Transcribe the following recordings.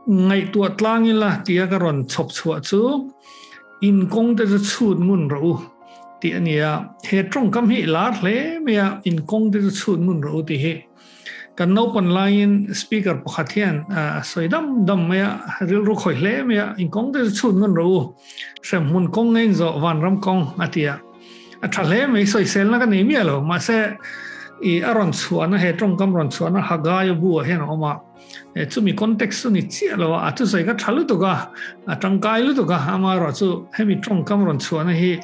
ngày tuột lang là tia cái ron chọc chua chú in công để cho chun ngun rau tia nia he trong cam hi lát le mẹ in công để cho chun ngun rau thì he kan no pon line speaker pakhathian soi dam mẹ ril ru khoi le mẹ in công để cho chun ngun rau sem mun công ngay zo van ram công atia athale me soi sel na kan ni mẹ lo mà se i aron chuan he trong cam ron chuan hagai bu he no ma chu mi context ni chi lo a chu sai ka thalu to ga tangkai lu to ga ama ro chu hemi trong kam ron chuan hi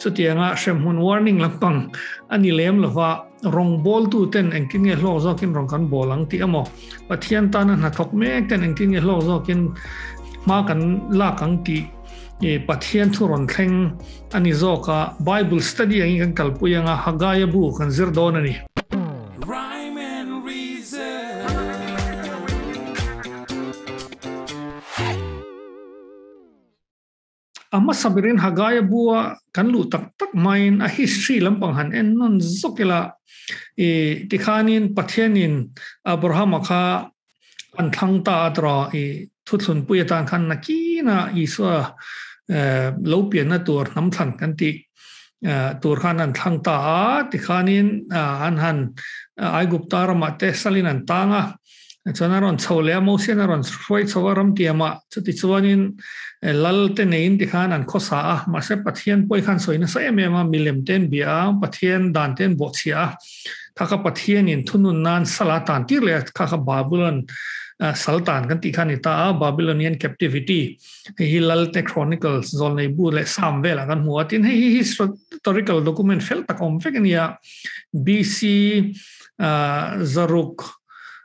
chu tianga sem hun warning lampang ani lem lova rong bol tu ten engkin nge hlo zo kin rong kan bolang ti amo pathian tan na thok mek ten engkin nge hlo zo kin ma kan la kang ti pathian thu ron thleng ani zo ka bible study ang kan kalpuyanga hagaya bu kan zir don ani ama sabirin hagaya bua kan lu tak main a history lampang han en non zokela tikhanin pathianin abraham kha an thang ta tra thuthun puya khan nakina iswa lo pian na tur nam than kan ti tur khan an thang ta tikhanin an han ai gupta rama te salin an tanga chanaron chole mo senaron roi chowaram tiama chuti chuanin lal te nein tikhan an khosa ma se pathian poi khan soina sa emema milem ten bia pathian dan ten bochia thaka pathian in thunun nan salatan tirle khaka babylon sultan kan tikhan ita babylonian captivity hi lal te chronicles zol nei bu le samvela kan huatin hi historical document fel takom fekania BC zaruk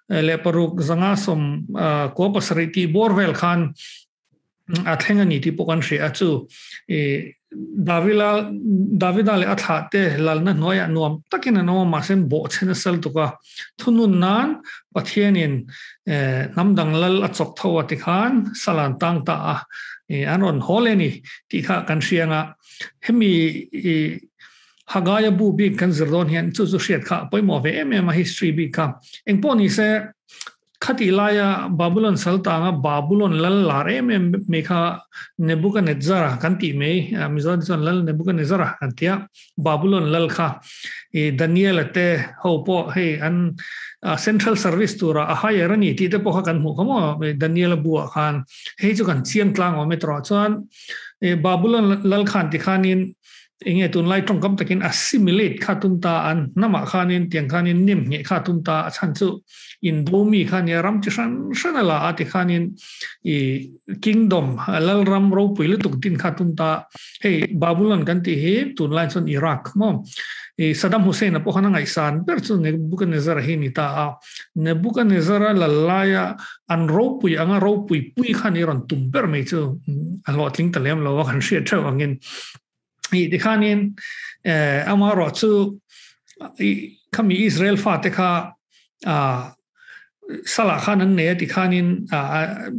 leparuk zanga som ko pasariti borvel khan athenga ni ti pokan ri achu davida le athate lalna noya nuam takina no masen bo chena sal tuka thunun nan pathianin namdang lal achok thawa ti khan salan tang ta anon holeni ti kha kan rianga hemi hagaya bu bi kan zerdon hian chu chu hriat kha poimo ve em history bi ka engponi se khati laya babylon saltanga babylon lal lare me kha nebuchadnezzar kan ti me mizon son lal nebuchadnezzar kan tia babylon lal kha daniel te hopo he an central service tura a higher ni ti te po kan mu khamo daniel bu khan he chu kan chiang tlang o metro chuan babylon lal khan ti khanin inge tun lai trong kam takin assimilate khatun ta an nama khanin tiang khanin nim nge khatun ta chan chu indomi khan ya ram chi san sanala ati khanin kingdom lal ram ro puilu tuk din khatun ta hey babylon kan ti he tun lai chon iraq mo saddam hussein po khana ngai san per chu nebuchadnezzar hi ni ta nebuchadnezzar lalaya an ro pui anga ro pui khan iron tum per me chu a lo tling talem lo kan share thaw angin dikhanin amaro chu kami israel fateka sala khan an ne dikhanin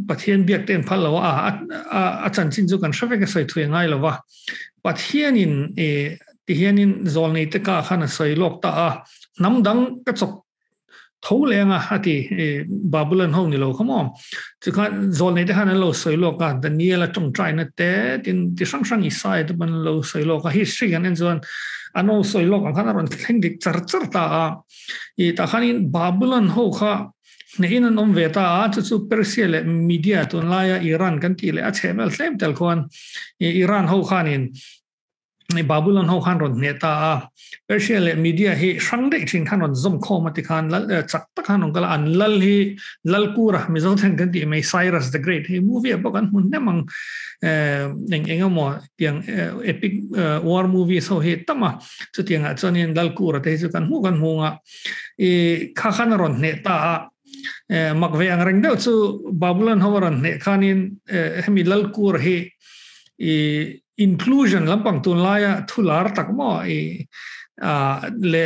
pathian biak ten phalo a chan chin chu kan shavek sai thui ngai lova pathianin tihianin zolni te ka khan sai lok ta namdang ka chok thâu lenga hati babylon ho ni lo khamo chu khan zolni te khan lo sai lok ka daniel atong trai na te tin ti sang isai te ban lo sai lok ka history kan enjon ano sai lok khan ron thleng dik char ta ta khanin babylon ho kha nei nan om veta chu persia le media tun laya iran kan ti le a chemel tlem tel khon iran ho khanin babylon ho khan ron neta persia le media hi sangde thin khan ron zom khom ati khan lal chak tak khan ongala an lal hi lal kura mizo thang kan ti mai cyrus the great hi movie apakan mun nemang engamo tiang epic war movie so he tama chu tianga chonin lal kura te chu kan hu nga kha khan ron neta makve angreng deu chu babylon ho ron ne khanin hemi lal kur hi inclusion lampang tun laya thular takmo le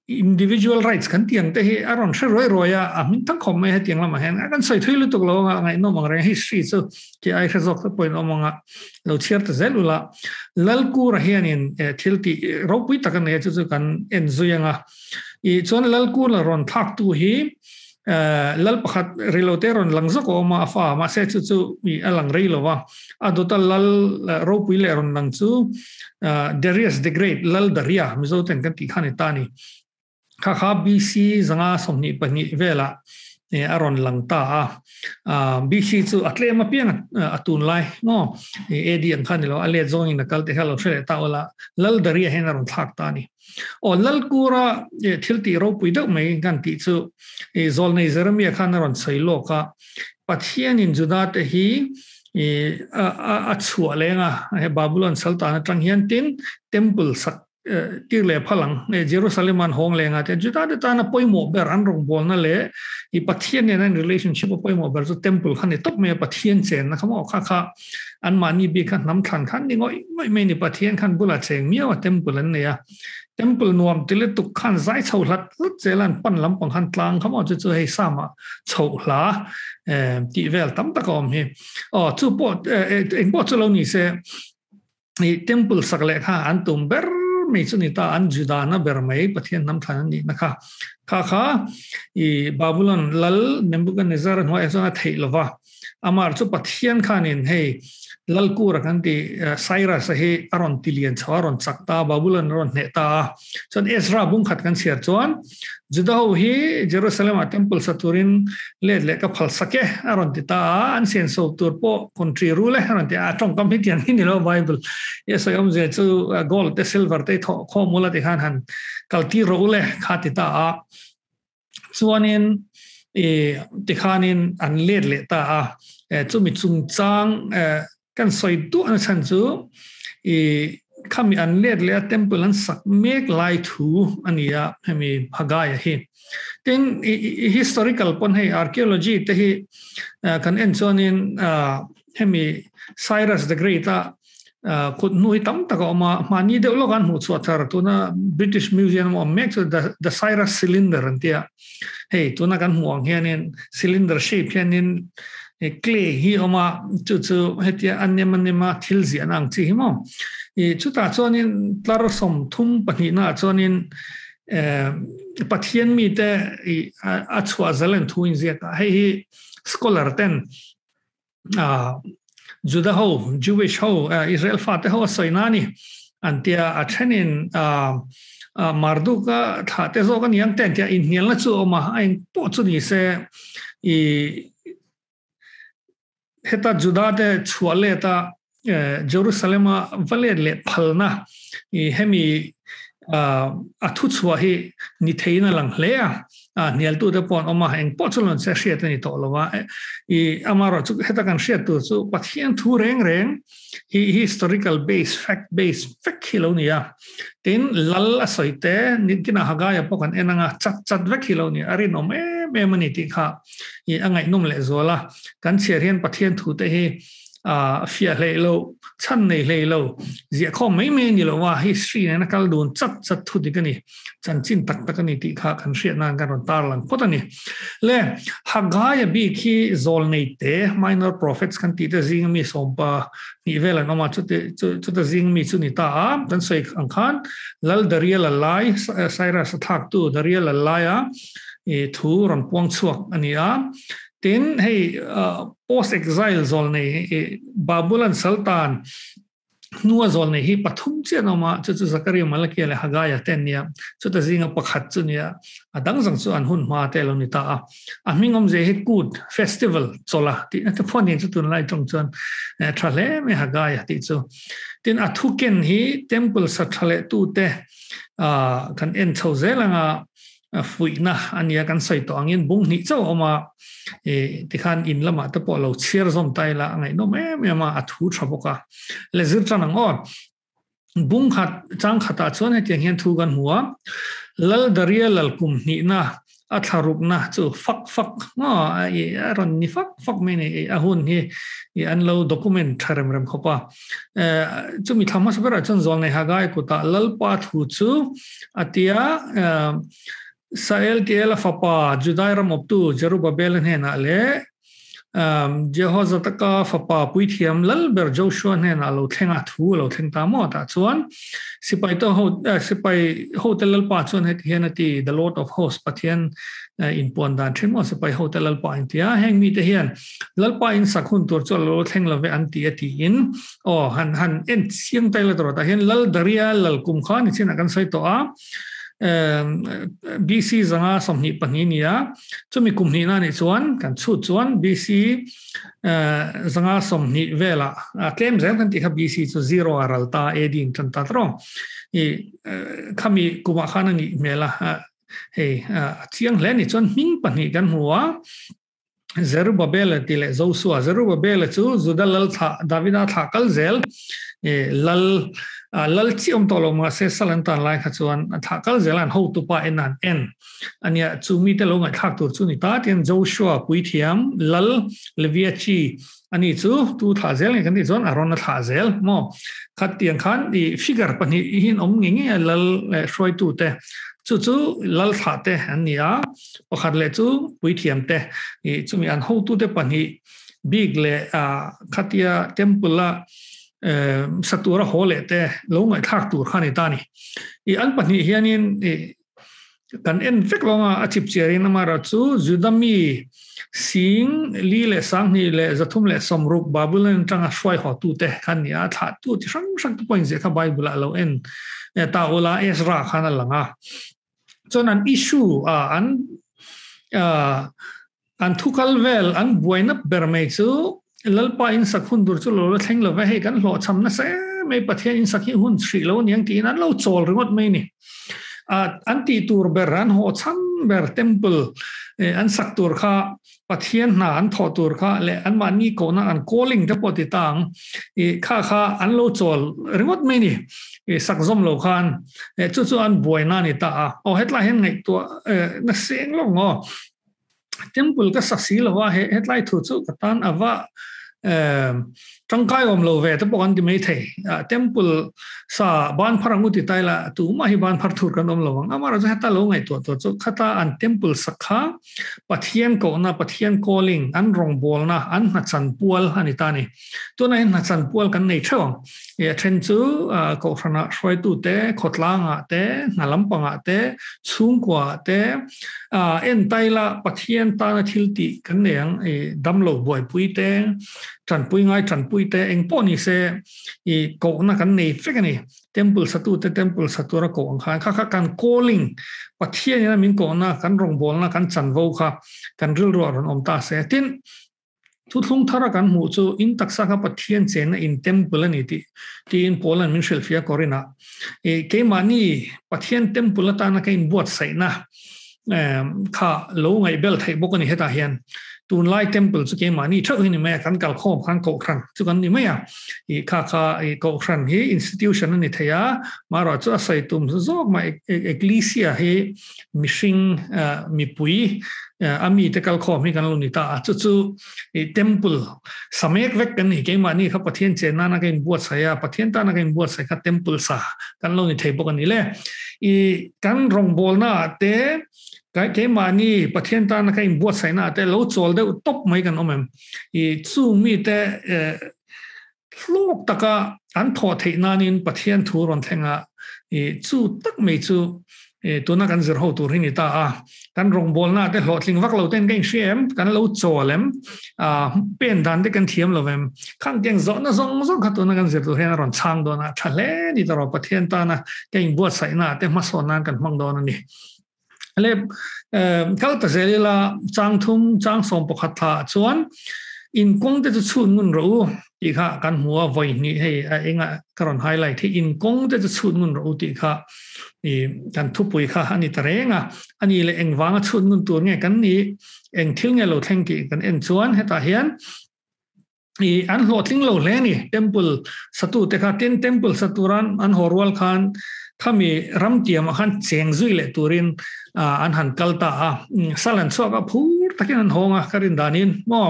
individual rights kan tiang te hi aron roya amin tang khom me tiang lama hen kan sai thil tu lo ngai no mangreng history so ki ai khazok to point omonga lo chiar te zelula lal kur hianin thilti ropui takan ne chu kan enjoyanga I chon lal kur la ron thak tu hi lal pakhat reloteron langzak o ma afa ma se chu mi alang rei lowa adota lal ro puile ron lang chu Darius the Great lal daria mizo ten kan ti khani tani kha BC zanga somni pani vela aron lang ta BC chu atle ma piang atun lai no edi an khan lo ale zong in kal te halo shre ta ola lal daria hen aron thak tani o lal kura thilti ro pui dok mai kan ti chu zol nei Jeremia khan aron sailo ka pathian in juda te hi a chua lenga Babylon sultan tang hian tin temple sak tirle phalang Jerusalem an hong lenga te juda de ta na poimo ber an rong bol na le I pathian ne relationship poimo ber zo temple khan top me pathian chen na khamo kha an mani bi khan nam khan khan ni ngoi me ni pathian khan bula cheng mi wa temple an ne ya temple nuam tile tuk khan zai chho lat zelan pan lam pang han tlang khamo chu hei sama chho hla ti vel tam ta kom hi chu po eng po chlo ni se ni temple sakle kha an tum ber me chu ni ta an judana ber mai pathian nam than ni na kha I Babylon lal Nebuchadnezzar no ezona theilova amar chu pathian khanin hei lalkur kan ti Cyrus he aron tilian charon chakta Babylon ron neta chon Ezra bung khat kan siar chon judaho hi Jerusalem temple saturin le ka phal sake aron ti ta an sen so tur po country rule aron ti atong competian ni lo Bible yes ayom je chu gold te silver te kho mula ti han kalti role khati ta chuanin ti khanin an le ta chu mi chung chang kan soi tu an chan chu khami an le temple an sak mek lai thu ania hemi bhagaya hi tin historical pon hei archaeology te hi kan en chonin hemi Cyrus the Great kut nui tam taka ma mani de lo kan hu chuathar tuna British Museum of make the Cyrus cylinder antia hei tuna kan muang hianin cylinder shape hianin clay hi oma chu hetia anema thilzi anang chi himo chuta chonin tlar som thum pani na chonin pathian mi te achwa zalen thuin zeta hei scholar ten Judah ho Jewish ho Israel fate ho soinani antia athenin Marduka thate zo kan yang ten tia in hial na chu oma ain po chu ni se heta Judah te chuale ta Jerusalem vale le phalna hemi athu chua hi ni theina lang hlea nial tu de pon oma eng pocholon se hriat ni to lova amaro chu heta kan hriat tu chu pathian thu reng historical base fact kilonia tin lal asoite ni kina hagaya pokan enanga chat vek kilonia ari no me mani ti kha angai nom le zola kan cherhian pathian thu te hi fia leilo chan nei leilo zia kho mai me ni lo wa history na kal dun chat thu di kani chan chin tak ni ti kha kan hriat nan kan tar lang potani le hagaya bi khi zol nei te minor prophets kan ti te zing mi sompa ni vela no ma chu te zing mi chu ni ta dan sei ang khan lal daria la lai Cyrus thak tu daria la laya thu ron puang chuak ania tin hei post exile zol nei Babylon sultan nuwa zol nei hi pathum che no ma chu Zakaria malaki le hagaya ten nia chu ta zinga pakhat chu nia adang sang chu an hun ma te lo ni ta amingom je he good festival chola ti ta phone chu tun lai tong chon thale me hagaya ti chu tin athuken hi temple sa thale tu te kan en chozela fuina ania kan sai to angin bung ni chaw oma tikhan in lama te po lo chiar zom tai la ngai no me ma athu thaboka le zir chanang o bung khat chang khata chon he tiang hian thu gan huwa lal daria lal kum ni na atharup na chu fak no ron ni fak me ne ahun hi an lo document tharem rem khopa chu mi thama sabara chon zol nei hagai ko ta lal pa thu chu atia Sael tiela fapa Judairam optu Jerubabel hena le Jehoshaphat fapa puithiam lal ber Joshua nen alo thenga thu lo theng ta mo ta chuan sipai to ho sipai hotel al pa chuan het hianati the Lord of Hosts pathian in pon dan thin mo sipai hotel al pa intia heng mi te hian lal pa in sakhun tur chu lo theng lo ve an ti ati in o han en siang tai la tor ta hian lal daria lal kum khan ni chin akan sai to a BC zanga somni pani nia chumi kumni na ni chuan kan chu chuan BC zanga somni vela claim zen kan ti kha BC chu zero aralta edin tan ta tro I khami kuma khana ni mela hey chiang le ni chuan ming pani kan huwa Zerubbabel tile Joshua Zerubbabel chu Judalal tha Davida tha kal zel lal chi tolo ma se salantan lai kha chuan thakal zelan ho tu pa enan en ania chumi te lo ngai thak tur chu ni ta tian Joshua puithiam lal leviachi ani chu tu tha zel ngai kan ni chuan aron tha zel mo khat tiang khan di figure pani hin ngi lal shroi tu te chu lal tha te ania pakhat le chu puithiam te I chumi an ho tu te pani big le khatia temple la satura hole te lo ngai thak tur khani tani I an pani hianin kan en fek longa achip cherin amara chu judami sing li le sang ni le zathum le somruk babulin tanga shwai ho tu te khania tha tu ti sang point je kha bible lo en ta ola Ezra khana langa chon an issue an thukal vel an buaina bermei chu lalpa in sakhun dur chu lo thleng lo he kan lo cham na se me pathian in sakhi hun sri lo niang tin an lo chol ringot mai ni anti tur beran ho cham ber temple an sak tur kha pathian na an tho tur kha le an mani ko na an calling te poti tang kha an lo chol ringot mai ni sak zom lo khan chu an buaina ni ta o hetla hen ngai to na seng lo ngo temple ka saksi lo wa hetlai thu chu katan awa tangkai om lo ve te pon ti mai the temple sa ban pharangu ti taila tu ma hi ban phar thur kan om lo wang amara ja ta lo ngai to chu khata an temple sakha pathian ko na pathian calling an rong bol na an na chan pual ani ta ni to na na chan pual kan nei thawng then chu ko phana shoi tu te khotlang te nalampanga te chungkwa te en taila pathian ta na thilti kan neang damlo boy pui te tran pui ngai tran pui te eng poni se ko na kan nei fek ani temple satu te temple satura ko ang kha kan calling pathian na min ko na kan rong bol na kan chan vo kha kan ril ro ron om ta se tin thu thung thara kan mu chu in taksa kha pathian chen in temple ani ti in polan min selfia korina ke mani pathian temple ta na kain buat sai na kha lo ngai bel thai bokani heta hian tun lai temple chu ke mani thak ni me kan kal khom khan ko khan chu kan ni me ya kha ko khan hi institution ni thaya maro chu asai tum zo ma ecclesia he mishing mi pui ami te kal khom hi kan lo ni ta chu temple samek vek kan ni ke mani kha pathian che na na kain buat saya pathian ta na kain buat sai kha temple sa kan lo ni thai bokani le kan rong bol na te ke mani pathian ta na kain buat sai na te lo chol de top mai kan omem chu mi te flok taka an tho thei nanin pathian thu ron thenga chu tak mai chu tu na kan zir ho tur hi ni ta kan rong bol na te hlotling vak lo ten kain shem kan lo cholem pen dan te kan thiam lovem khang tiang zo na zong zong kha tu na kan zir tu hen ron chang do na thale ni ta ro pathian ta na kain buat sai na te ma so nan kan mang do na ni le kal ta zelila chang thum chang som pakhat tha chuan in kong te chun ngun ro ti kha kan huwa voi ni hei enga karon highlight thi in kong te chun ngun ro ti kha kan thupui kha ani tarenga ani le engwanga chun ngun tur nge kan ni eng thil nge lo thleng ki kan en chuan heta hian an hlotling lo le ni temple satu te kha ten temple saturan an horwal khan khami ramtiam khan cheng zui le turin an han kalta salan choka phur takin an honga karin danin mo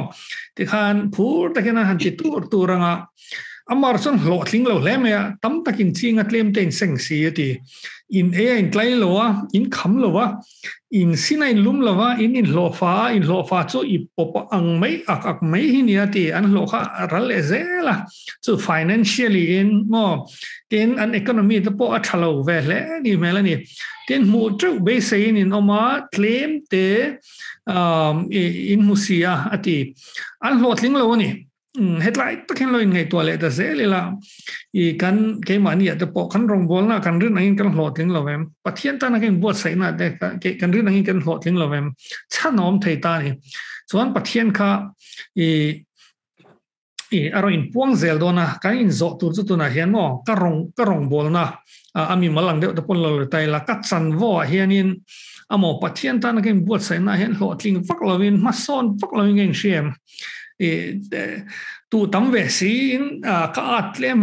ti khan phur takin han ti turanga amar son lo thling lo le me tam takin chinga tlem ten seng si ti in in tlai lowa in kham lowa in sinai lum lowa in lo fa chu I pop ang mai ak mai hi ni ati an lo kha ral ezela chu financially in mo ten an economy the po athalo ve le ni mela ni ten mu tru be say in oma claim te in musia ati an lo thling lo ni headline takin lo in ngai to le da zelela I kan ke mani ya te po kan rong bol na kan rin angin kan hlot ling lo vem pathian ta na kan buat sai na de kan rin angin kan hlot ling lo vem chanom thei ta ni chuan pathian kha aro in puang zel dona kan in zo tur chu tu na hian mo ka rong bol na ami malang de pon lo tai la ka chan vo hianin amo pathian ta na kan buat sai na hian hlot ling vak lovin ma son vak lovin ngen shem tu tam ve sin ka atlem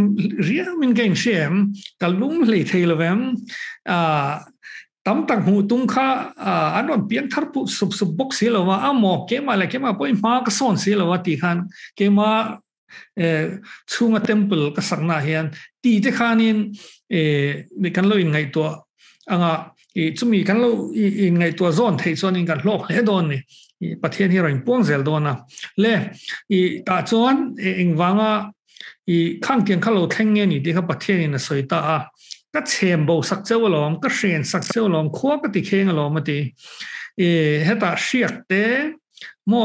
ria min gen shem kalum le theilovem tam tak hu tung kha anon pian thar pu sub box silova amo ke ma poi ma ka son silova ti khan ke ma chunga temple ka sakna hian ti te khanin mi kan lo in ngai to anga chumi kan lo in ngai to zone thei chon in kan lok le don ni pathian hi roin puang zel dona le ta chuan engwanga khang tiang khalo thlenge ni ti kha pathian in soita a ka chem bo sak chewlom ka shen sak chewlom kho ka ti kheng alom ti heta shiak te mo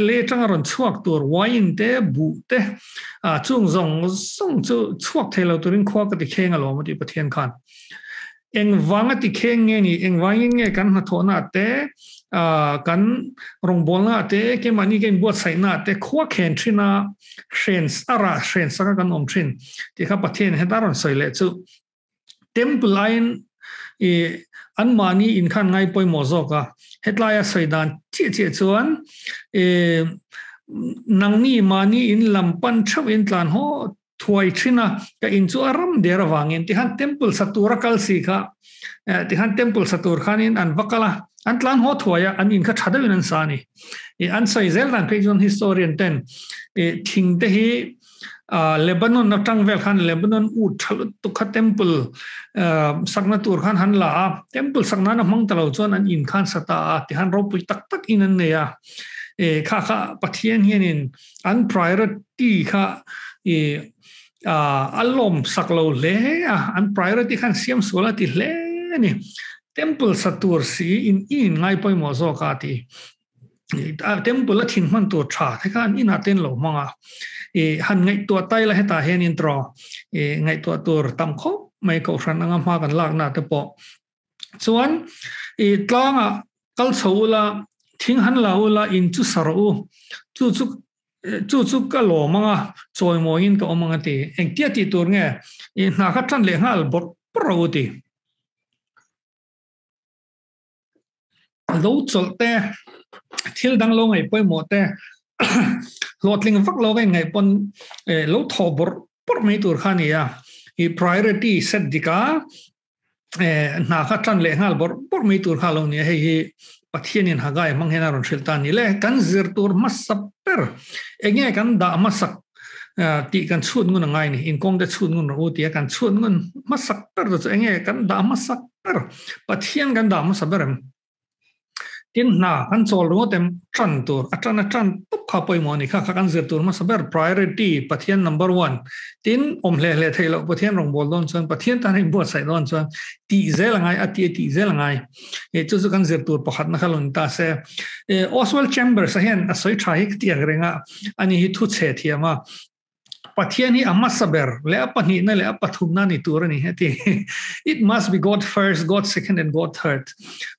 le tang ron chuak tur wain te bu te chung zong song chu chuak thelo turin kho ka ti kheng alom ti pathian khan engwanga ti kheng nge ni engwangin nge kan ha thona te kan rong bolna te ke mani gen buat sai na te khwa khen thina shen saka kan om thin ti kha pathian hedaron soile chu temple line an mani in khan ngai poi mozoka hetlaya soidan chi chuan nangni mani in lampan thawin tlan ho thuai thina ka in chu aram der wangin ti han temple satura kal si kha ti han temple satur khanin an vakala an tlan ho thuaya an in kha thadawin an sani an soizel dan pejon historian ten thing te hi Lebanon na tangvel khan Lebanon u thal tu kha temple sakna tur khan han la temple sakna na mang talo chon an in khan sata ti han ro pui tak in an ne ya kha pathian hianin an priority kha alom saklo le an priority khan siam sola ti le ni temple satur si in ngai poi mo zo ka ti temple la thin man to tha the khan in aten lo manga han ngai to tai la heta hen in tro ngai to tur tam kho mai ko ran anga ma kan lak na te po chuan tlanga kal choula thing han laula in chu saru chu ka lo manga choi mo in ka omanga ti eng tia ti tur nge na kha than le hal bor pro ti lo cholte thil dang lo ngai poi mo te lotling vak lo ngai pon lo thobor por mai tur khani ya priority set dika na kha than le hal bor por mai tur khalo ni hei pathianin hagai manghena ron shiltan ni le kan zir tur masaper enge kan da masak ti kan chut ngun ngai ni in kong de chut ngun ro ti kan chut ngun masak per do enge kan da masak per pathian kan da masaberem tin na kan chol ro tem tran tur atran pup kha poi mo ni kha kan zir tur masaber priority pathian number 1 tin om le thailo pathian rong bol don chon pathian ta rin bo sai don chon ti zelangai ti zelangai chu kan zir tur pakhat na khalun ta se Oswald Chambers hian asoi thai ti agrenga ani hi thu che thiama pathian hi amasaber le apani na le apathum na ni tur ni heti it must be God first, God second and God third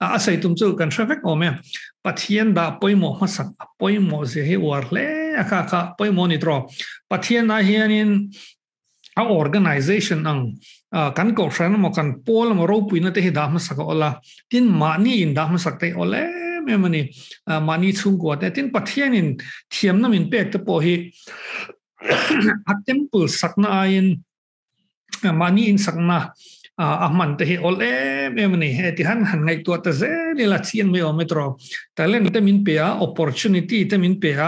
asai tum chu kan traffic ome pathian da poimo masak poimo je he war le kha poimo ni tro pathian na hianin a organization ang kan ko ran mo kan pol mo ro puina te hi da masak ola tin mani in da masak te ole memani mani chung ko te tin pathian in thiam na min pek te po hi a temple sakna in mani in sakna มันแต่เอลเอ็มนี่ที่หันไงตัวแต่เจนี่ละเชียนไม่เอาไม่ตรอแต่เล่นแต่มินเปีย opportunity แต่มินเปีย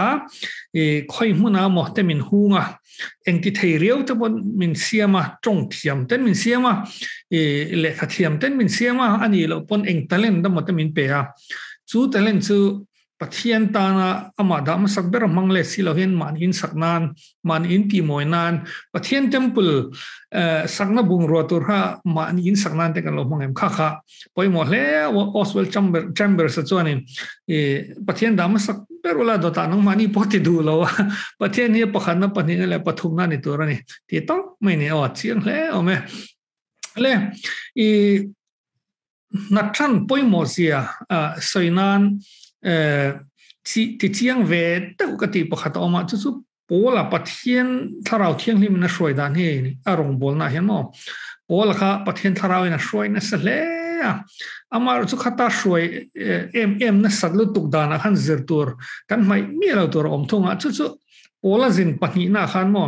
คอยมุนาหมดแต่มินหุงเองที่เทียวแต่บนมินเสียมาจงเทียมแต่มินเสียมาเล็กเทียมแต่มินเสียมาอันนี้เราปนเองแต่เล่นแต่หมดแต่มินเปียจู่แต่เล่นจู่ปะเทียนตานะอามาดามสักเบอร์มังเลสิเราเห็นมันอินสักนานมันอินตีมวยนานปะเทียนเทมเพิลสักนับบุงรัวตัวhaมันอินสักนานแต่กันเรามองเห็นข้าพอยหมดแล้วออสเวลแชมเบอร์สักส่วนนึงปะเทียนดามสักเบอร์เวลาดตานังมันนี่พอติดูแล้วปะเทียนนี้ปะขันนับปะนี้อะไรปะทุมนั่นในตัวนี้ที่ต้องไม่เนี่ยอดเสียงแล้วไหมเลยนัดฉันปอยหมดเสียสวยนานที่เชียงเวทแต่ก็ตีปะขัดออกมาจุดโปล่ะปะเทียนถ้าเราเที่ยงที่มันช่วยด้านนี้อารมณ์บอลน่ะเห็นมั้ยโปล่ะค่ะปะเทียนถ้าเราเนี่ยช่วยนั่นสิแหละอามาจุดขัดตาช่วยนั่นสัตว์ลุตุกดานะขันเสือตัวกันไม่มีเราตัวอมทุ่งจุดโปล่ะจินปะนี้น่ะขันมั้ง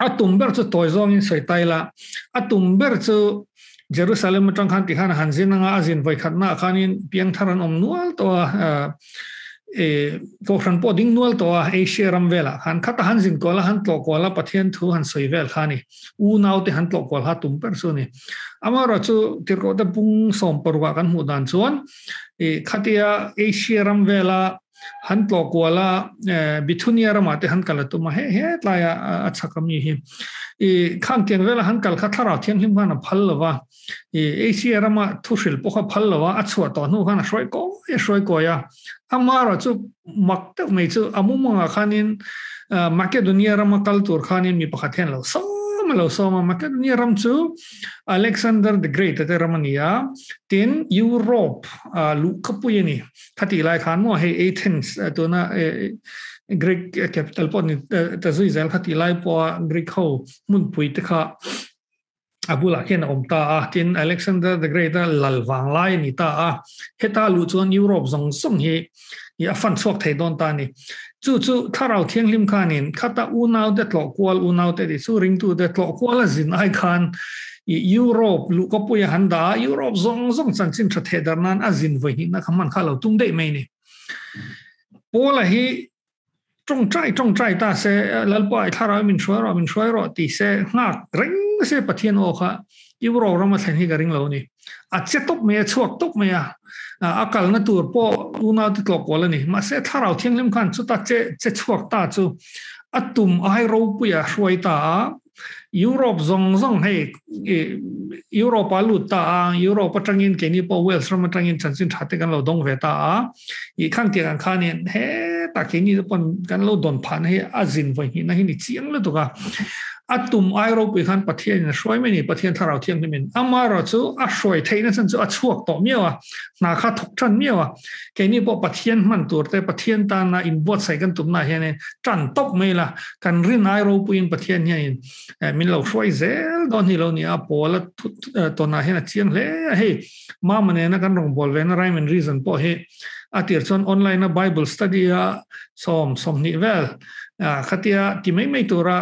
อะตุ่มเบอร์จุดตัวจงสวยตายละอะตุ่มเบอร์จุดเยรูซาเล็มจังขันที่ขันหันจินงาจินไว้ขัดน่ะขันนี้เพียงทารันอมนัวตัวพวกนั้นพอดิ้งนัวตัวเอเชียรัมเวล่ะหันขัดหันจินก็ละหันตกก็ละปะเทียนทูหันสวยเวลขันนี่อูน่าวที่หันตกก็ละตุ่มเบอร์ส่วนนี้อามาเราจุดที่เราได้ปุ่งส่งปรวากันหูดันส่วนขัดยาเอเชียรัมเวล่าหันตกก็ละบิทุนียรามาที่หันกัลตุมาเฮ้ตลายอัศกมีข้างเตียงเวลาหันกัลขัดทาราเทียงหิมกันพัลลวะเอเชียรามาทุศิลปะพัลลวะอัศวะตอนนู้นกันช่วยก็ยาอามาเราจุมักเตไม่จุอามุมังขันินมาเกดเนียรามาคัลตูร์ขันินมีปะขัดเห็นเราซ้อมมาเกดเนียรัมจูอเล็กซานเดอร์เดอะเกรทเตอร์รามานียทีนยุโรปลูกขปุยนี่ขัดที่ไล่ขันมั่วให้เอเธนส์ตัวน่ะกรีกแคปิตอลปอนนี่แต่สุดท้ายขัดที่ไล่ปัวกรีกเขามุนปุยตะค่ะอาบุลาเคนอมตาทีนอเล็กซานเดอร์เดอะเกรทลัลวังไลนี่ตาเฮตาลูจวนยุโรปส่งเฮยาฟันสวกไทยโดนตานี่จู่ถ้าเราเที่ยงริมคานินข้าตาอูนาวเด็ดหลอกวอลอูนาวเด็ดสู้ริงตูเด็ดหลอกวอลจินไอคันยุโรปลูกก็ปุยหันดายุโรปส่งสันสินชัดเฮดานันอาจินไว้หินะคำมันข้าเราตุ้งได้ไหมนี่โปละฮีจงใจตาเสลัลปอยถ้าเรามินช่วยรอตีเสงักริงเสปะเทียนโอค่ะยุโรปเรามาเห็นที่กริงเรานี่อาจจะตกเมียชวกตกเมียอากาศนั่นตัวพออูน่าติดหลอกวอลนี่มาเสถ้าเราเที่ยงเล่มขันสุดตาเจชวกตาจู่อัตุมไอรูปุยช่วยตายุโรปส่งให้ยุโรปลุตตายุโรปจังยินเกนี่พอเวลส์เรามาจังยินจันสินชัดกันเราดงเวตาอีกข้างเตียงข้านี่เฮ้ตาเกนี่ปนกันเราโดนผ่านให้อาจินไว้หินะหินี่เจียงเลยตัวก็อัตุมไอรูปุยขันประเทศนี่ช่วยไม่นี่ประเทศถ้าเราเที่ยงที่มินอามาเราจู่ช่วยไทยนั่นฉันจู่ชวกต่อเมียวนาคาทุกชั้นเมียวเกนี่พอประเทศมันตัวแต่ประเทศตานาอินบวชใส่กันตุ่มนาเฮเนี่ยจันตกไม่ละกันรินไอรูปุยประเทศเนี่ยมินเราช่วยเซลตอนที่เราเนี่ยพอละตัวนาเฮน่ะเชียงเลยเฮ้มามันเนี่ยนะกันรองบอลเวนอะไรมันรีซันพอเฮอาทิตย์ส่วนออนไลน์นะไบเบิลสตัดดี้สมนี่เวลขัดยาที่ไม่ตัวละ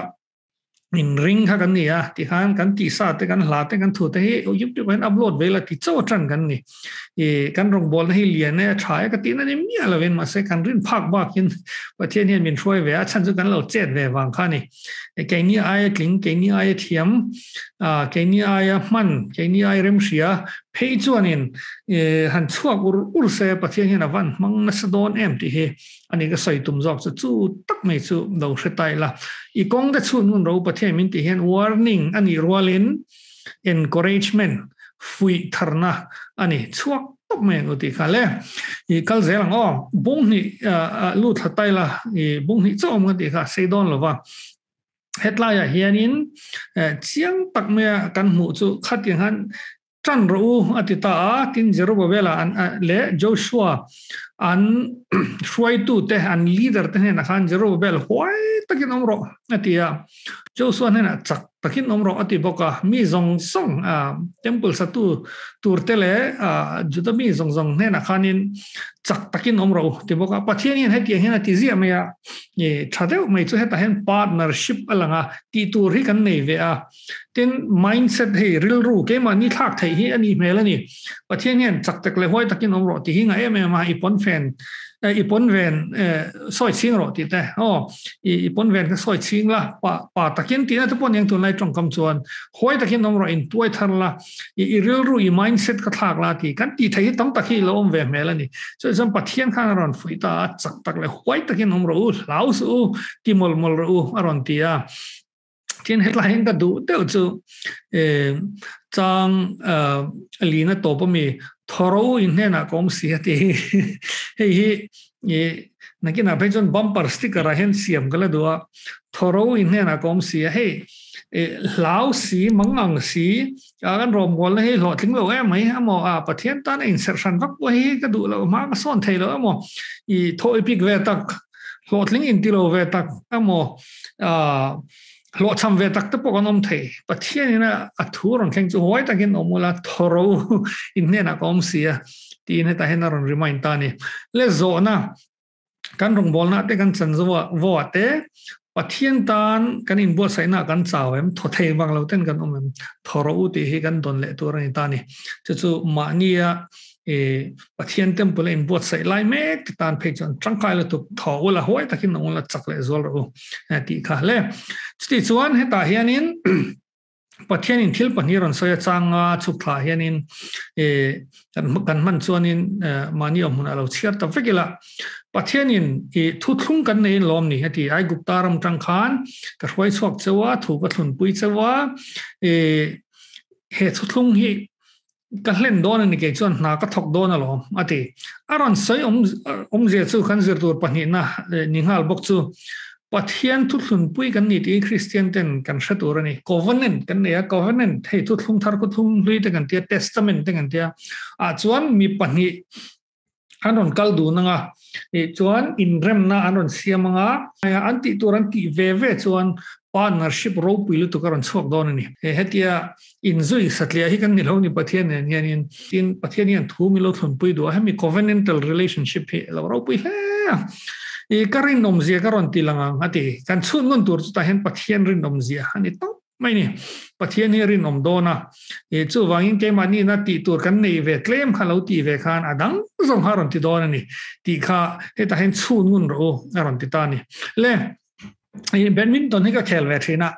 มินริงค่ะกันนี่ที่หันกันที่ซาแต่กันหลาแต่กันถูแต่เฮ้ยุบยุบเป็นอัพโหลดเวลาที่โจ้จันกันนี่กันรองบอลให้เลียนเนี่ยฉายกันที่นั่นนี่มีอะไรเว้นมาเสกันรินพักบ้ากินประเทศนี้มินช่วยเวะฉันจะกันเราเจ็ดเววางข้านี่แกนี่ไอ้กลิ่งแกนี่ไอ้เทียมแกนี่ไอ้มันแกนี่ไอ้เริ่มเสียเพย์จวนินหันชั่วอุรเซ่ประเทศนี้นะวันมังนัสโดนที่เฮอันนี้ก็ใส่ตุ่มจอกจะจู่ตักไม่จู่เราเสียใจละอีกองได้จู่นู่นเราประเทศมินที่เห็น warning อันนี้รัวลิน encouragement ฟุยทาร์นะอันนี้ชั่วตกไม่อุติค่ะเลยอีกัลเซลังบุ้งนี่ลู่ถัดไปละบุ้งนี่จ้องกันที่ค่ะเซดอนหรือว่าเฮตไลน์เฮียนินเชียงตักเมียกันหูจู่ขัดอย่างนั้นจันรู้อติตาตินเจรุบเวลาอันเล่โจชัวอันช่วยตู้แต่อันลีดเดอร์แต่เนี่ยนะครับเจรุบเวลห้อยตะกี้น้องรออติยาโจชัวเนี่ยนะจัก takin omro ati boka mi zong song temple satu turtele juda mi zong ne na khanin chak takin omro ti boka pathian he ti hena ti zia maya ye thadeu mai chu heta hen partnership alanga ti tur hi kan nei ve a tin mindset he ril ru ke ma ni thak thei hi ani melani pathian hen chak tak le hoi takin omro ti hi nga ma ipon fan ipon ven soi ching ro ti te ipon ven ka soi ching la pa takin ti na te pon yang tu lai trong kam chuan hoi takin nom ro in tuai thar la I ril ru I mindset ka thak la ti kan ti thei tam takhi lo om ve mel ani so jam pathian khan ron fui ta chak tak le hoi takin nom ro lau su ti mol ro aron ti a tin headline ka du te chu chang alina to pa mi thoro in na kom si ati hei ye nakina pejon bumper sticker a hen siam kala dua thoro in na kom si hei lao si mangang si kan rom gol hei lo thing lo mai amo pathian tan insertion vak wa hi ka du lo ma ka son thei lo amo I thoi pik ve tak lo thing in ti lo ve tak amo lo cham ve tak te pokonom thei pathian ina athur on kheng chu hoi takin omula thoro in na kom sia ti ne ta hen ron remind ta ni le zo na kan rong bol na te kan chan zo wa te pathian tan kan in bo sai na kan chaw em tho thei bang lo ten kan om thoro ti hi kan don le tur ni ta ni chu ma nia pathian temple in bo sai lai mek tan phe chon trangkai lo tu tho la hoi takin ong la chak le zol ro ti kha le sti chuan he ta hianin pathian in thil paniron soya changa chukla hianin kan man chuanin mani omun alo chiar ta vekila pathian in thuthlung kan nei lom ni heti ai guptaram tangkhan ka hoi chok chewa thu ka thlun pui chewa he thuthlung hi ka hlen don ni ke chuan na ka thok don alo ati aron soi om je chu khan zir tur pani na ninghal bok chu pathian thuthlun pui kan ni ti Christian ten kan hratur ani covenant kan ne covenant hei thuthlung thar ko thung hlui te kan tia testament te kan tia chuan mi pani anon kal du nanga chuan in rem na anon siamanga anti turan ti ve chuan partnership ro pilu to karon chok don ani hetia inzui satlia hi kan ni lo ni pathian ne in tin pathian yan thu mi lo thun pui do ha mi covenantal relationship he lo ro pui he karin nom zia karon tilanga ati kan chun ngon tur ta hen pathian rin nom zia ani to mai ni pathian hi rin nom dona chu wangin ke mani na ti tur kan nei ve claim khalo ti ve khan adang zong haron ti don ani ti kha he ta hen chun ngun ro aron ti ta ni le badminton hi ka khel ve thina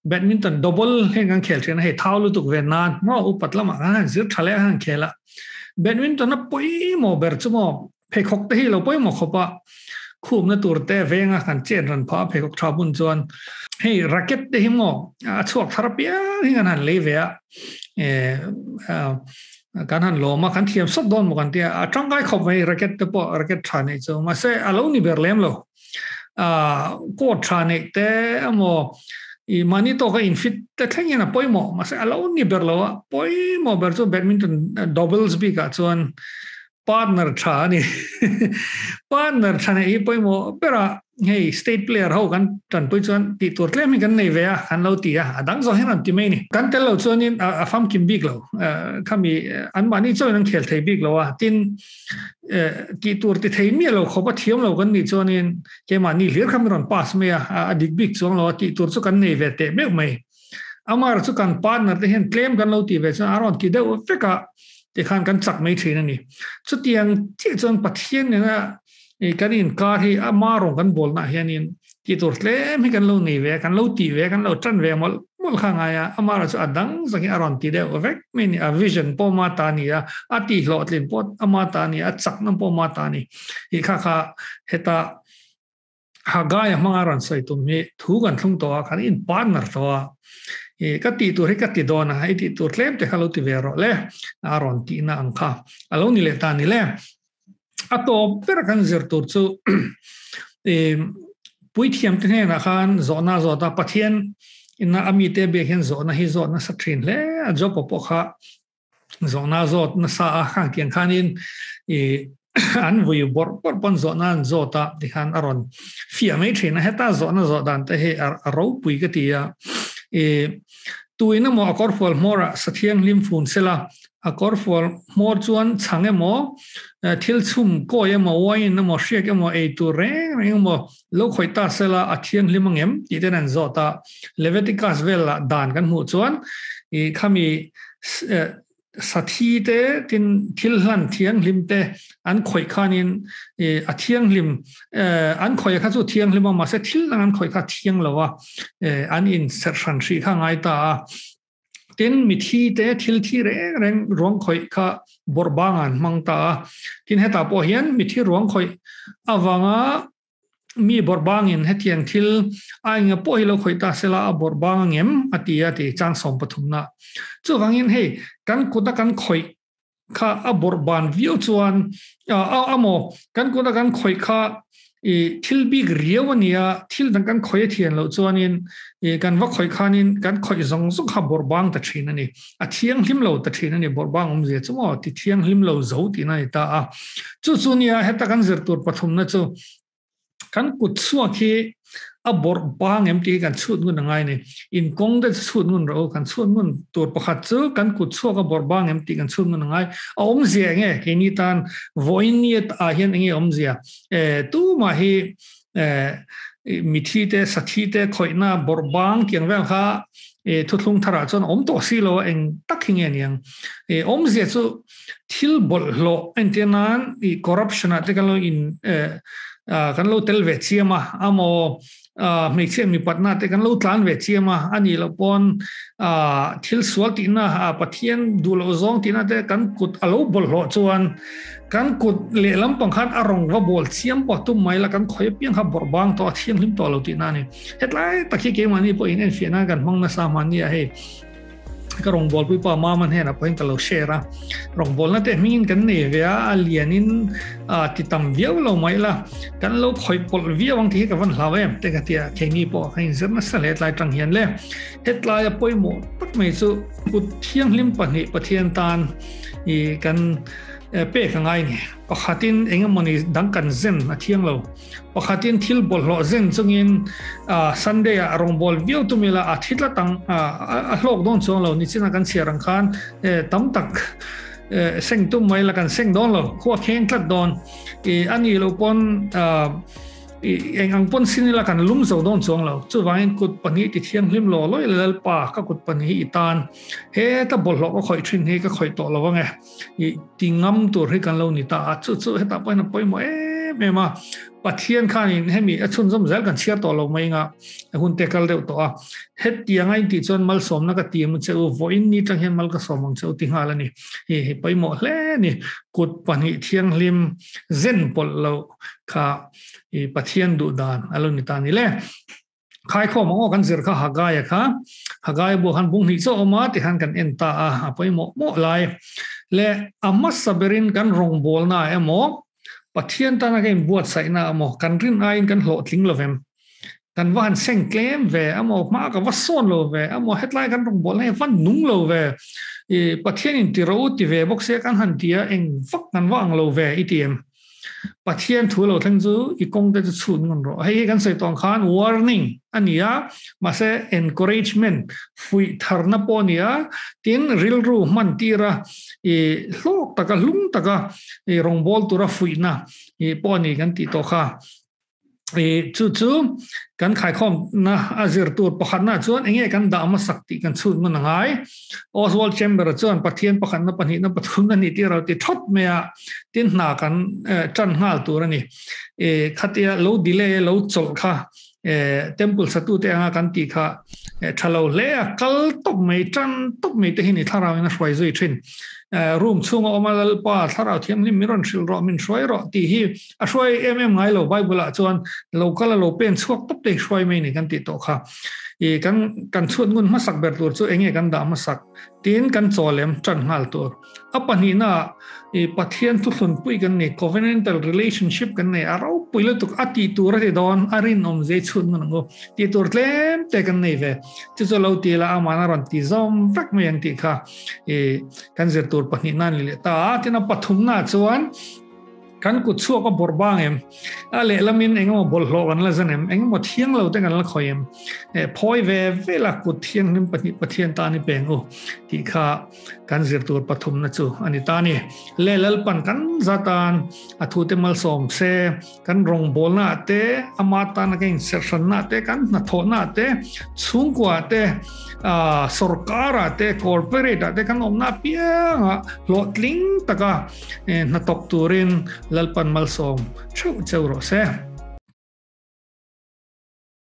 badminton double he kan khel thina he thau lu tuk ve nan mo upatla ma han zir thale han khela badminton na poi mo ber chumo phekok te hi lo poi mo khopa khum na tur te venga kan chen ran pha phekok thabun chuan hey racket te hi mo chuak therapia hi kan han le ve kan han lo ma kan thiam sot don mo kan tia atangkai khop mai racket te po racket thane chu ma se alo ni berlem lo ko thane te amo I mani to ka infit te theng na poimo ma se alo ni berlo poimo ber chu badminton doubles bi ka chuan partner thani partner thane I poimo pera hey state player ho kan tan pui chuan ti tur tlem kan nei ve han lo ti adang zo hen ti mai ni kan tel lo chuan in afam kim big lo khami an mani chuan an khel thei big lo tin ti tur ti thei mi lo khoba thiam lo kan ni chuan in ke mani hlir khamiron pass me a dik big chuang lo ti tur chu kan nei ve te me mai amar chu kan partner te hen claim kan lo ti ve chuan aron ki de feka te khan kan chak mai thina ni chu tiang chi chuan pathian na kan in kar hi amarong kan bol na hianin ki tur tlem hi kan lo nei ve kan lo ti ve kan lo tran ve mol khanga ya amara chu adang zangi aron ti de ovek meni a vision po ma ta ni ati lo tlin pot ama ta ni a chak nam po ma ta ni hi kha heta hagaya mangaron sai tu me thu kan thung to kan in partner to ka ti tur hi ka ti dona hi ti tur tlem te khalo ti ve ro le aron ti na angkha alo ni le ta ni le ato per kan zir tur chu pui thiam te na khan zona zota pathian ina ami te be hen zona hi zona sa thin le a job po kha zona zot na sa kha kian khanin an vui bor pon zona zota di khan aron fia mai thin heta zona zodan te he aro pui ka ti ตุยนะมอกอร์ฟอลมอระสะเทียงลิมฟูนเซลาอกอร์ฟอลมอจวนชังเอมอทิลซุมก็เอมอวายนะมอเชียกเอมอตูเรงมอโลคอยตาเซลาอเทียงลิมังเอมที่เดนันจอตาเลเวติกัสเวลดานกันหูจวนขามีสัทีเตตินทิลหันเทียงลิมเตอันข่อยขานินอเทียงลิมอันข่อยข้าจุเทียงลิมมาเสทิลอันข่อยข้าเทียงแล้วว่าอันอินเซอร์ชันชีข้างไอตาตินมิทีเตทิลที่เร่งร้องข่อยข้าบอร์บางอันมังตาตินเหตุผลเห็นมิทีร้องข่อยอวังมีบอร์บางอินเหตุยังทิลไอ้เงี้ยพอให้เราข่อยตาเสลาบอร์บางเงี้ยอติจางสมปฐุมนะจู่ฟังอินให้กันกุตกันข่อยข้าบอร์บานวิวจวนโมกันกุตกันข่อยข้าทิลบิกเรียววันนี้ทิลดังกันข่อยเทียนเราจวนอินกันว่าข่อยข้านินกันข่อยส่งข้าบอร์บางตัดชินันนี่เทียงหิมเราตัดชินันนี่บอร์บางเสียจู่ว่าที่เทียงหิมเราเจ้าที่นั่นตาจู่เนี่ยเหตุกันเจอตัวปฐุมนะจู่กันกุดสัวที่บอร์บางเอ็มตีกันสุดงูนังไงเนี่ยอินกงได้สุดงูเรากันสุดงูตัวประคัตจู่กันกุดสัวกับบอร์บางเอ็มตีกันสุดงูนังไงเสียไงเฮนิตันวอยนี่เห็นไงเสียตู้มาให้มิทีเตสัทีเตคอยน่าบอร์บางเกี่ยงแววข้าทุกลุงทาราจนตัวสิโลเองตักเงี้ยเนี่ยเสียจู่ทิลบอลโลเอ็นเทนันคอร์รัปชันอะไรกันโลอินกันเราเทลเวชีมาโมไม่ใช่มีปัตนาแต่กันเราทานเวชีมาอันนี้เราปนทิลสวตินะปะเทียนดูเราซองตินะแต่กันกุดเราบอลโลจวนกันกุดเลี้ยลำปังคันอารมณ์ว่าบอลเสียมปะตุ้มไม่ละกันคอยเพียงขับบอลบางตัวเทียงลิมตัวเราตินะนี่เหตุไรตะกี้เกมอันนี้พออินเอ็นฟีน่ากันมังนะสามันนี่ให้ก็รองบอลพี่ป้ามามันเห็นนะพอเห็นตลอดเชร์ะรองบอลนั่นแต่มีกันเนี่ยเวียเลียนินติดตามเวียวเราไม่ละกันเราคอยปลดเวียบางทีกับวันลาวเองแต่ก็เดียแค่นี้พอให้เสร็จมาเสร็จลายจังเห็นเลยเหตุลายป่วยหมดปัดไม่สู้กุดเที่ยงลิมปนิปะเทียนตานกันเป๊ะกันไงเนี่ยปกติเองมันนี่ดังกันเซนเที่ยงเราปกติทิลบอลเราเซนจึงยินซันเดย์รองบอลวิวตุมิละอาทิตย์ละตั้งโลกโดนส่งเรานี่สินะกันเสียรังคานตั้มตักเซ็งตุ้มไม่ละกันเซ็งโดนเราขั้วแข้งทัดโดนอันนี้เราปนเองอังปนสินี่ละกันลุ่มโซดอนส่งเราจู่ว่าเองกุดปนิติเที่ยงลิมหล่อลอยเลลป่าก็กุดปนิอีตานเฮ้ถ้าบอลเราก็คอยทรินเฮก็คอยต่อเราว่าไงติงงำตัวให้กันเรานี่ตาจู่ให้ตาไปนะไปหมดแม่มาปัจเจียนข้านี่ให้มีชุนสมเด็จกันเชียร์ต่อเราไม่งะหุ่นเตะกันเดียวตัวเฮ็ดยังไงที่จนมัลสมนักตีมันจะวอยนี่จังเห็นมัลก็สมมันจะติงหาแล้วนี่ไปหมดแล้วนี่กุดปนิเที่ยงลิมเซนปลเราข้าปัจเจียนดูดานอารมณ์นิตานี่แหละใครข้อมองกันเสือข้าหากายค่ะหากายบุหันบุงหิโซอมาที่หันกันเอ็นตาไปหมดเลยและอามัสซาเบรินกันรองบอลน่าหมอปัจเจียนตานักเองบวชใส่หน้าหมอกันรินไอกันโหดทิ้งเราเวมกันว่าหันเซ็งเกมเวอหมอมากับว่าส่วนเราเวอหมอเฮดไลน์กันรองบอลให้ฟันนุ่งเราเวปัจเจียนอินทิรูที่เวบอกเสียกันหันเดียเองฟักกันว่างเราเวอีทีเอ็มปัจเจียนถูเราทั้งจูอีกงจะชุนกันรอให้กันใส่ตองขาน warning อันนี้มาเส encouragement ฟุยทาร์นับปอนี้ที่นริลรูมันตีระโลกตะกะลุงตะกะรองบอลตัวฟุยนะปอนี้กันติโตค่ะจู่ๆกันขายของนะอาเซอร์ตัวประคันนะชวนเองกันดามาสักติกันชุดมันง่ายออสวอลด์แชมเบอร์ชวนปัทเทียนประคันนะปันหินนะปัทุมนั่นนี่ที่เราติดทดเมียที่หน้ากันจันหาตัวนี่ขัดยาเราดีเลยเราจลค่ะเทมเพิลสตูเตะกันตีค่ะถ้าเราเลี้ยกัลตบไม่จันตบไม่เตะหินถ้าเราเนี่ยช่วยช่วยรูมช่วงออกมาแล้วป้าถ้าเราเทียมนี่มิรันชิลรอมินช่วยรอตีฮีช่วยไงเราไว้เวลาจวนเราก็เราเป็นช่วงตบเตะช่วยไม่นี่กันติดต่อค่ะกันชวนเงินมาสักแบบตัวช่วยเองกันด่ามาสักตีนกันโจเลมจันหาตัวปัจจุบันปัจเจียนทุกคนพูดกันเนี่ย covenantal relationship กันเนี่ยเราพูดแล้วตุกอติตัวระดับอารินอมเจชวนมันก็ตีตัวเล่มแต่กันเนี่ยเว้ยจะเราตีละอามานารันตีซอมฟักไม่ยังตีค่ะกันเจตัวปัจจุบันนี่แหละแต่ที่นั่นปัทุมน่าชวน kan ku chu ko borbang em ale lamin engmo bol lo kan la zanem engmo thiang lo te kan la khoyem phoi ve la ku thiang nim pathian ta ni pengu ti kha kan zir tur pathum na chu ani ta ni lelal pan kan zatan athu te mal som se kan rong bol na te amata na king section na te kan na tho na te chung kwa te sarkara te corporate te kan om na pia lo tling taka na tok turin lalpan malsom chau ro se